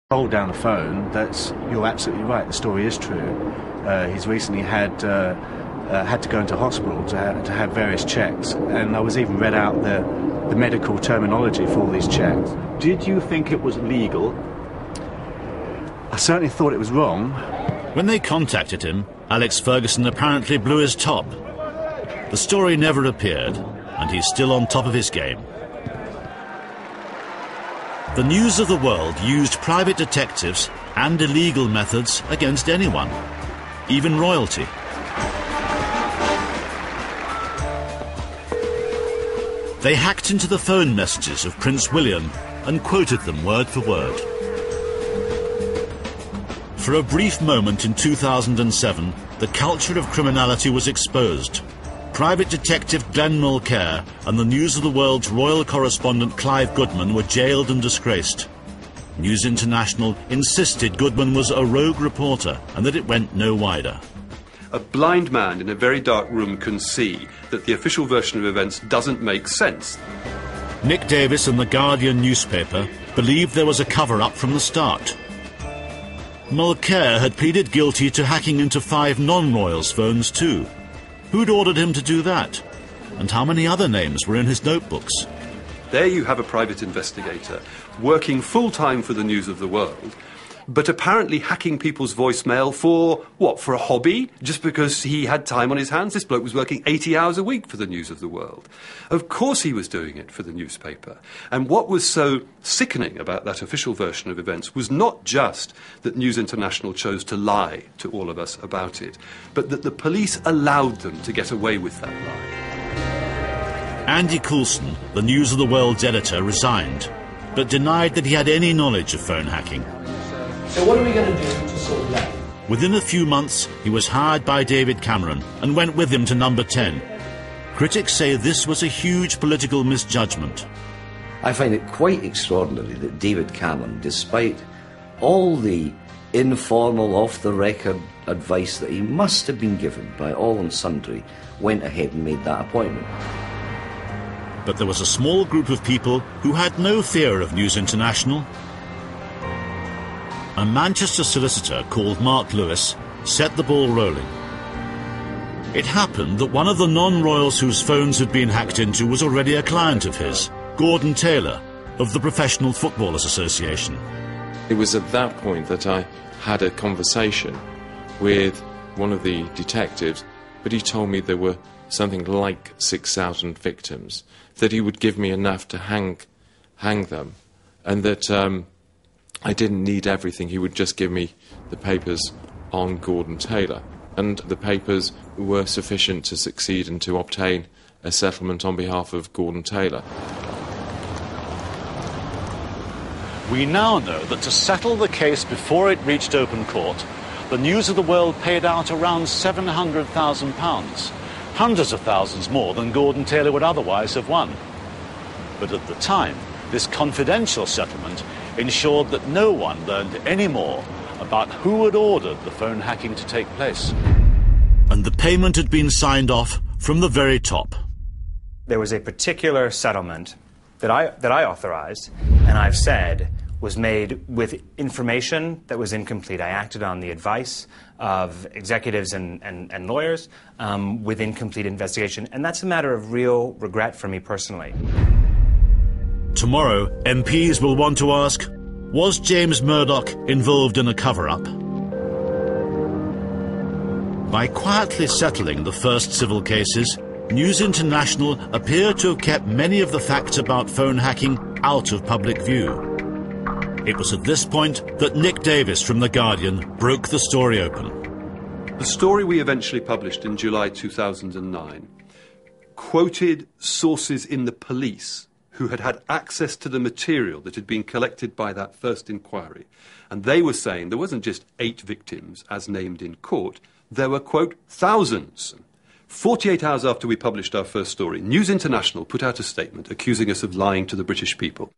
Told down the phone that you're absolutely right, the story is true. He's recently had to go into hospital to have various checks, and I was even read out the medical terminology for all these checks. Did you think it was legal? I certainly thought it was wrong. When they contacted him, Alex Ferguson apparently blew his top. The story never appeared, and he's still on top of his game. The News of the World used private detectives and illegal methods against anyone, even royalty. They hacked into the phone messages of Prince William and quoted them word for word. For a brief moment in 2007, the culture of criminality was exposed. Private detective Glenn Mulcaire and the News of the World's royal correspondent Clive Goodman were jailed and disgraced. News International insisted Goodman was a rogue reporter and that it went no wider. A blind man in a very dark room can see that the official version of events doesn't make sense. Nick Davis and the Guardian newspaper believed there was a cover-up from the start. Mulcaire had pleaded guilty to hacking into 5 non-royals' phones too. Who'd ordered him to do that? And how many other names were in his notebooks? There you have a private investigator working full-time for the News of the World, but apparently hacking people's voicemail for, what, for a hobby? Just because he had time on his hands? This bloke was working 80 hours a week for the News of the World. Of course he was doing it for the newspaper. And what was so sickening about that official version of events was not just that News International chose to lie to all of us about it, but that the police allowed them to get away with that lie. Andy Coulson, the News of the World's editor, resigned, but denied that he had any knowledge of phone hacking. So what are we going to do to solve that? Within a few months, he was hired by David Cameron and went with him to number 10. Critics say this was a huge political misjudgment. I find it quite extraordinary that David Cameron, despite all the informal, off-the-record advice that he must have been given by all and sundry, went ahead and made that appointment. But there was a small group of people who had no fear of News International. A Manchester solicitor called Mark Lewis set the ball rolling. It happened that one of the non-royals whose phones had been hacked into was already a client of his, Gordon Taylor, of the Professional Footballers Association. It was at that point that I had a conversation with one of the detectives, but he told me there were something like 6,000 victims, that he would give me enough to hang them, and that I didn't need everything. He would just give me the papers on Gordon Taylor, and the papers were sufficient to succeed and to obtain a settlement on behalf of Gordon Taylor. We now know that to settle the case before it reached open court, the News of the World paid out around £700,000, hundreds of thousands more than Gordon Taylor would otherwise have won. But at the time, this confidential settlement ensured that no one learned any more about who had ordered the phone hacking to take place. And the payment had been signed off from the very top. There was a particular settlement that I authorized, and I've said was made with information that was incomplete. I acted on the advice of executives and lawyers with incomplete investigation, and that's a matter of real regret for me personally. Tomorrow, MPs will want to ask, was James Murdoch involved in a cover-up? By quietly settling the first civil cases, News International appeared to have kept many of the facts about phone hacking out of public view. It was at this point that Nick Davis from The Guardian broke the story open. The story we eventually published in July 2009 quoted sources in the police who had had access to the material that had been collected by that first inquiry. And they were saying there wasn't just 8 victims, as named in court, there were, quote, thousands. 48 hours after we published our first story, News International put out a statement accusing us of lying to the British people.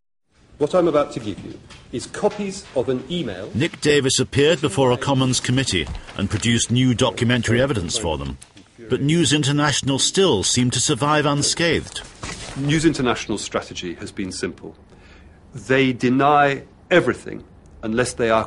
What I'm about to give you is copies of an email. Nick Davis appeared before a Commons committee and produced new documentary evidence for them. But News International still seemed to survive unscathed. News International's strategy has been simple. They deny everything unless they are